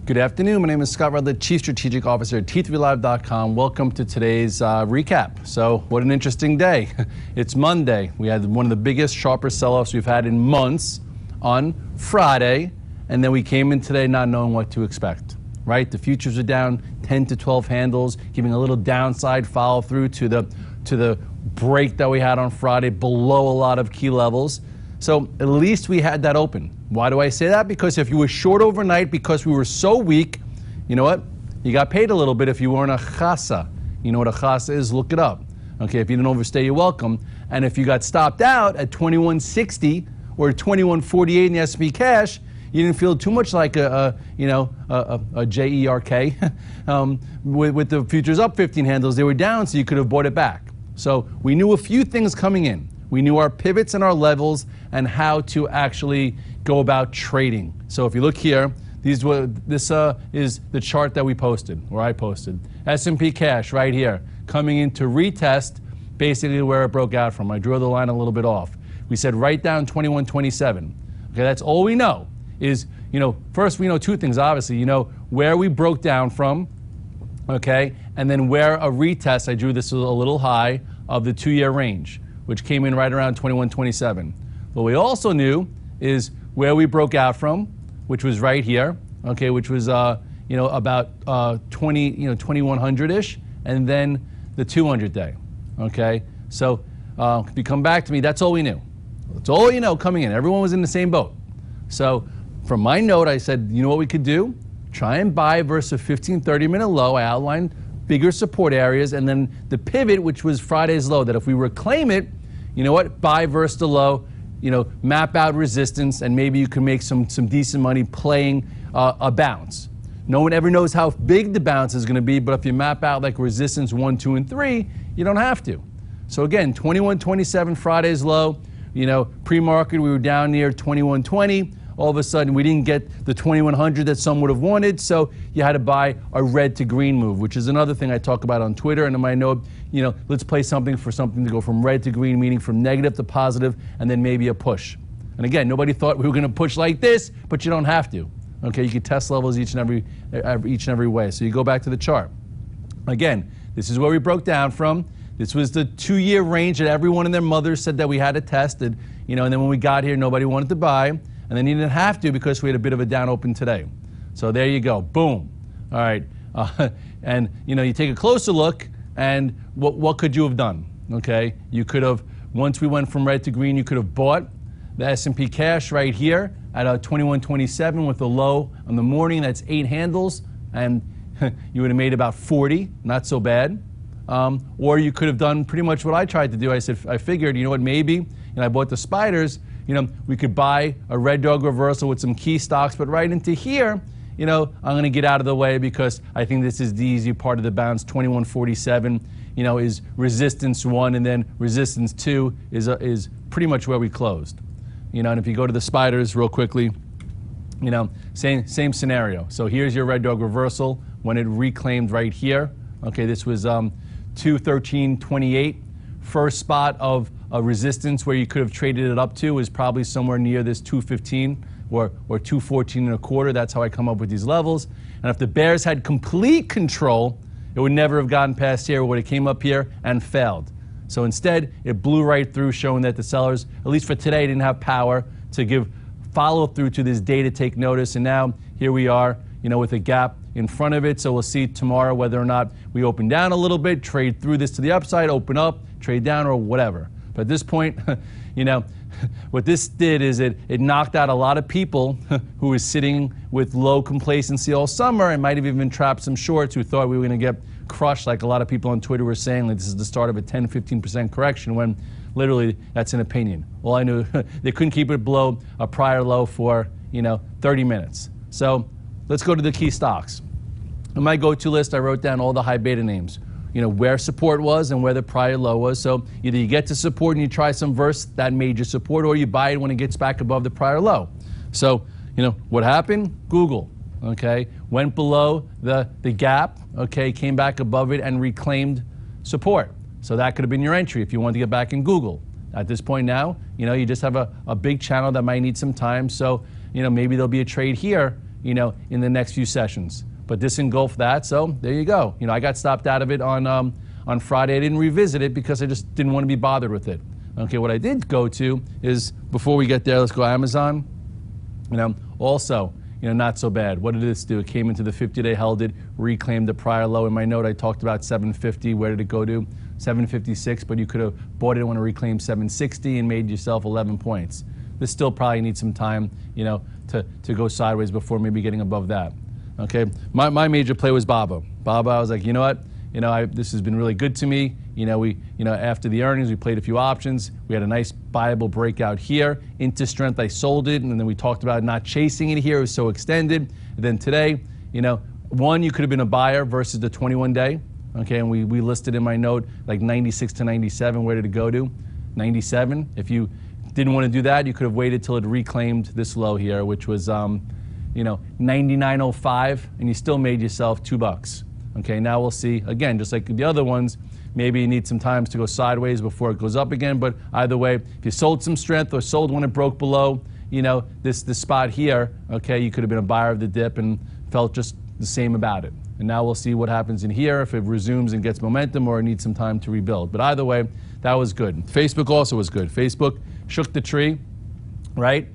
Good afternoon. My name is Scott Redler, Chief Strategic Officer at T3Live.com. Welcome to today's recap. So, what an interesting day. It's Monday. We had one of the biggest, sharpest sell-offs we've had in months on Friday, and then we came in today not knowing what to expect, right? The futures are down 10 to 12 handles, giving a little downside follow-through to the break that we had on Friday below a lot of key levels. So at least we had that open. Why do I say that? Because if you were short overnight because we were so weak, you know what? You got paid a little bit if you weren't a chasa. You know what a chasa is? Look it up. Okay, if you didn't overstay, you're welcome. And if you got stopped out at 2160 or 2148 in the S&P cash, you didn't feel too much like a jerk. With the futures up 15 handles, they were down, so you could have bought it back. So we knew a few things coming in. We knew our pivots and our levels and how to actually go about trading. So if you look here, this is the chart that we posted, or I posted. S&P cash right here, coming in to retest basically where it broke out from. I drew the line a little bit off. We said right down 2127. Okay, that's all we know is, first we know two things, obviously. Where we broke down from, okay, and then where a retest, I drew this a little high, of the 2-year range, which came in right around 2127. What we also knew is where we broke out from, which was right here, okay, which was about 2100-ish, and then the 200-day, okay. So if you come back to me, that's all we knew. That's all you know coming in. Everyone was in the same boat. So from my note, I said, you know what we could do? Try and buy versus a 15, 30-minute low. I outlined bigger support areas, and then the pivot, which was Friday's low, that if we reclaim it, you know what, buy versus the low, map out resistance, and maybe you can make some decent money playing a bounce. No one ever knows how big the bounce is going to be, but if you map out like resistance 1, 2, and 3, you don't have to. So again, 21.27 Friday's low. Pre-market we were down near 21.20. All of a sudden, we didn't get the 2100 that some would have wanted, so you had to buy a red to green move, which is another thing I talk about on Twitter. And in my note, let's play something to go from red to green, meaning from negative to positive, and then maybe a push. And again, nobody thought we were going to push like this, but you don't have to. Okay, you can test levels each and every way. So you go back to the chart. Again, this is where we broke down from. This was the 2-year range that everyone and their mother said that we had to test. And then when we got here, nobody wanted to buy. And then you didn't have to because we had a bit of a down open today. So there you go, boom. All right, and you take a closer look, and what could you have done? Okay, you could have, once we went from red to green, you could have bought the S&P cash right here at 2127 with a low on the morning. That's 8 handles, and you would have made about 40, not so bad. Or you could have done pretty much what I tried to do. I figured, maybe, I bought the spiders. We could buy a red dog reversal with some key stocks, but right into here, I'm going to get out of the way because I think this is the easy part of the bounce. 2147, is resistance 1, and then resistance 2 is pretty much where we closed. And if you go to the spiders real quickly, same scenario. So here's your red dog reversal when it reclaimed right here. Okay, this was 213.28. First spot of a resistance where you could have traded it up to is probably somewhere near this 215 or 214.25. That's how I come up with these levels. And if the bears had complete control, it would never have gotten past here. It would have came up here and failed. So instead, it blew right through, showing that the sellers, at least for today, didn't have power to give follow through to this day to take notice. And now here we are, with a gap in front of it. So we'll see tomorrow whether or not we open down a little bit, trade through this to the upside, open up, trade down, or whatever. But at this point, what this did is it knocked out a lot of people who were sitting with low complacency all summer and might have even trapped some shorts who thought we were going to get crushed, like a lot of people on Twitter were saying, like this is the start of a 10-15% correction, when literally that's an opinion. All I knew, they couldn't keep it below a prior low for 30 minutes. So let's go to the key stocks. On my go-to list, I wrote down all the high beta names. Where support was and where the prior low was. So either you get to support and you try some verse that major support, or you buy it when it gets back above the prior low. So, what happened? Google, okay, went below the gap, okay, came back above it and reclaimed support. So that could have been your entry if you wanted to get back in Google. At this point now, you just have a big channel that might need some time. So, maybe there'll be a trade here, in the next few sessions. But this engulfed that, so there you go. I got stopped out of it on Friday. I didn't revisit it because I just didn't want to be bothered with it. Okay, what I did go to is, before we get there, let's go Amazon. Also, not so bad. What did this do? It came into the 50-day, held it, reclaimed the prior low. In my note, I talked about 750. Where did it go to? 756, but you could have bought it when it reclaimed 760 and made yourself 11 points. This still probably needs some time, to go sideways before maybe getting above that. Okay, my major play was BABA. BABA, I was like, this has been really good to me. After the earnings, we played a few options. We had a nice buyable breakout here. Into strength, I sold it, and then we talked about not chasing it here. It was so extended. And then today, one, you could have been a buyer versus the 21-day. Okay, and we listed in my note like 96 to 97. Where did it go to? 97. If you didn't want to do that, you could have waited till it reclaimed this low here, which was 99.05, and you still made yourself $2. Okay, now we'll see. Again, just like the other ones, maybe you need some time to go sideways before it goes up again. But either way, if you sold some strength or sold when it broke below, this spot here, okay, you could have been a buyer of the dip and felt just the same about it. And now we'll see what happens in here, if it resumes and gets momentum or it needs some time to rebuild. But either way, that was good. Facebook also was good. Facebook shook the tree, right?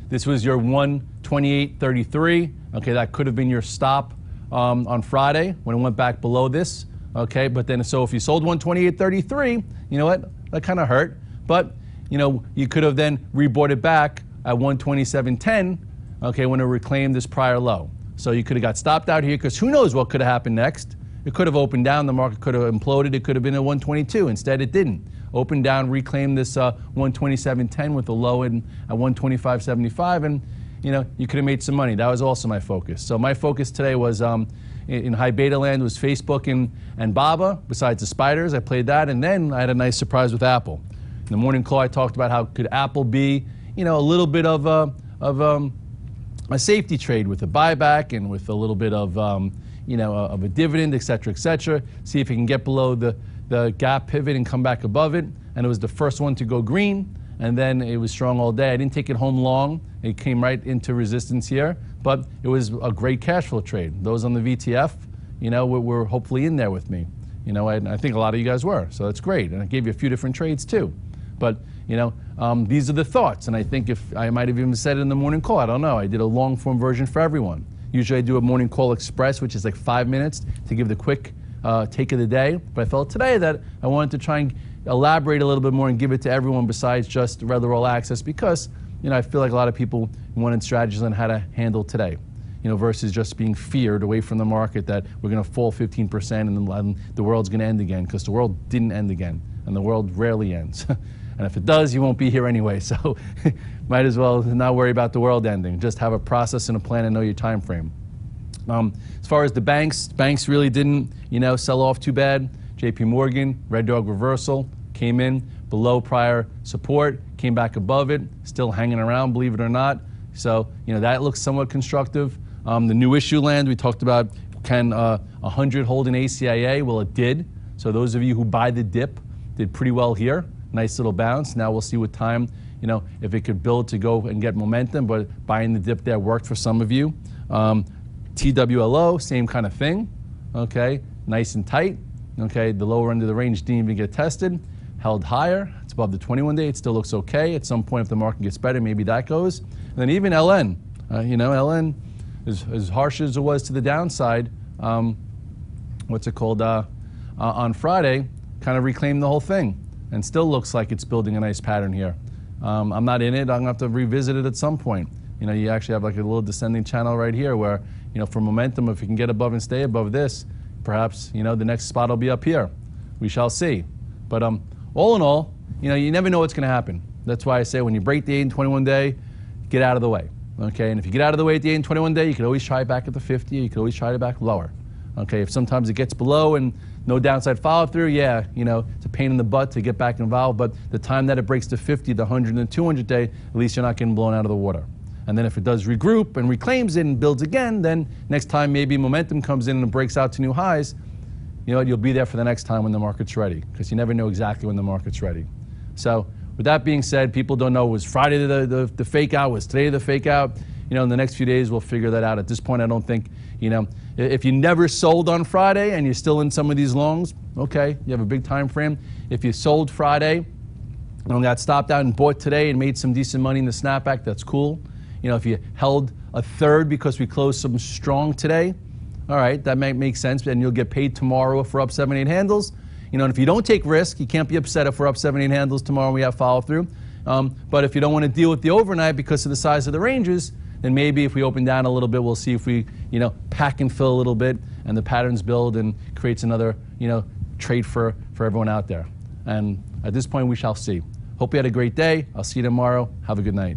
This was your 128.33. Okay, that could have been your stop on Friday when it went back below this. Okay, but then so if you sold 128.33, you know what? That kind of hurt. But you could have then rebought it back at 127.10. Okay, when it reclaimed this prior low. So you could have got stopped out here because who knows what could have happened next. It could have opened down, the market could have imploded, it could have been at 122. Instead, it didn't. Opened down, reclaimed this 127.10 with a low at 125.75, and you could have made some money. That was also my focus. So my focus today was in high beta land was Facebook and BABA, besides the spiders. I played that, and then I had a nice surprise with Apple. In the morning call, I talked about how could Apple be, a little bit of a safety trade with a buyback and with a little bit of of a dividend, et cetera, see if it can get below the gap pivot and come back above it. And it was the first one to go green, and then it was strong all day. I didn't take it home long. It came right into resistance here, but it was a great cash flow trade. Those on the VTF, were hopefully in there with me. I think a lot of you guys were, so that's great. And I gave you a few different trades too. But these are the thoughts, and I think if I might have even said it in the morning call, I don't know. I did a long form version for everyone. Usually I do a morning call express, which is like 5 minutes to give the quick take of the day. But I felt today that I wanted to try and elaborate a little bit more and give it to everyone besides just Redler All Access, because I feel like a lot of people wanted strategies on how to handle today, versus just being feared away from the market that we're going to fall 15% and the world's going to end again, because the world didn't end again, and the world rarely ends. And if it does, you won't be here anyway. So might as well not worry about the world ending. Just have a process and a plan and know your time frame. As far as the banks really didn't, sell off too bad. JP Morgan, Red Dog reversal, came in below prior support, came back above it, still hanging around, believe it or not. So, that looks somewhat constructive. The new issue land, we talked about, can 100 hold an ACIA? Well, it did. So those of you who buy the dip did pretty well here. Nice little bounce. Now we'll see with time, if it could build to go and get momentum, but buying the dip there worked for some of you. TWLO, same kind of thing. Okay, nice and tight. Okay, the lower end of the range didn't even get tested. Held higher. It's above the 21-day. It still looks okay. At some point, if the market gets better, maybe that goes. And then even LN. LN, as harsh as it was to the downside, on Friday, kind of reclaimed the whole thing. And still looks like it's building a nice pattern here. I'm not in it. I'm going to have to revisit it at some point. You actually have like a little descending channel right here where, for momentum, if you can get above and stay above this, perhaps, the next spot will be up here. We shall see. But all in all, you never know what's going to happen. That's why I say when you break the 8 and 21-day, get out of the way. Okay, and if you get out of the way at the 8 and 21-day, you can always try it back at the 50. You can always try it back lower. Okay, if sometimes it gets below and no downside follow through, yeah, it's a pain in the butt to get back involved, but the time that it breaks to 50, the 100 and the 200-day, at least you're not getting blown out of the water. And then if it does regroup and reclaims it and builds again, then next time maybe momentum comes in and breaks out to new highs, you'll be there for the next time when the market's ready, because you never know exactly when the market's ready. So with that being said, people don't know, was Friday the fake out, was today the fake out? in the next few days we'll figure that out. At this point, I don't think, if you never sold on Friday and you're still in some of these longs, okay, you have a big time frame. If you sold Friday and got stopped out and bought today and made some decent money in the snapback, that's cool. If you held a third because we closed some strong today, all right, that might make sense, and you'll get paid tomorrow if we're up 7, 8 handles. And if you don't take risk, you can't be upset if we're up 7, 8 handles tomorrow and we have follow through. But if you don't want to deal with the overnight because of the size of the ranges, then maybe if we open down a little bit, we'll see if we, pack and fill a little bit and the patterns build and creates another, trade for everyone out there. And at this point, we shall see. Hope you had a great day. I'll see you tomorrow. Have a good night.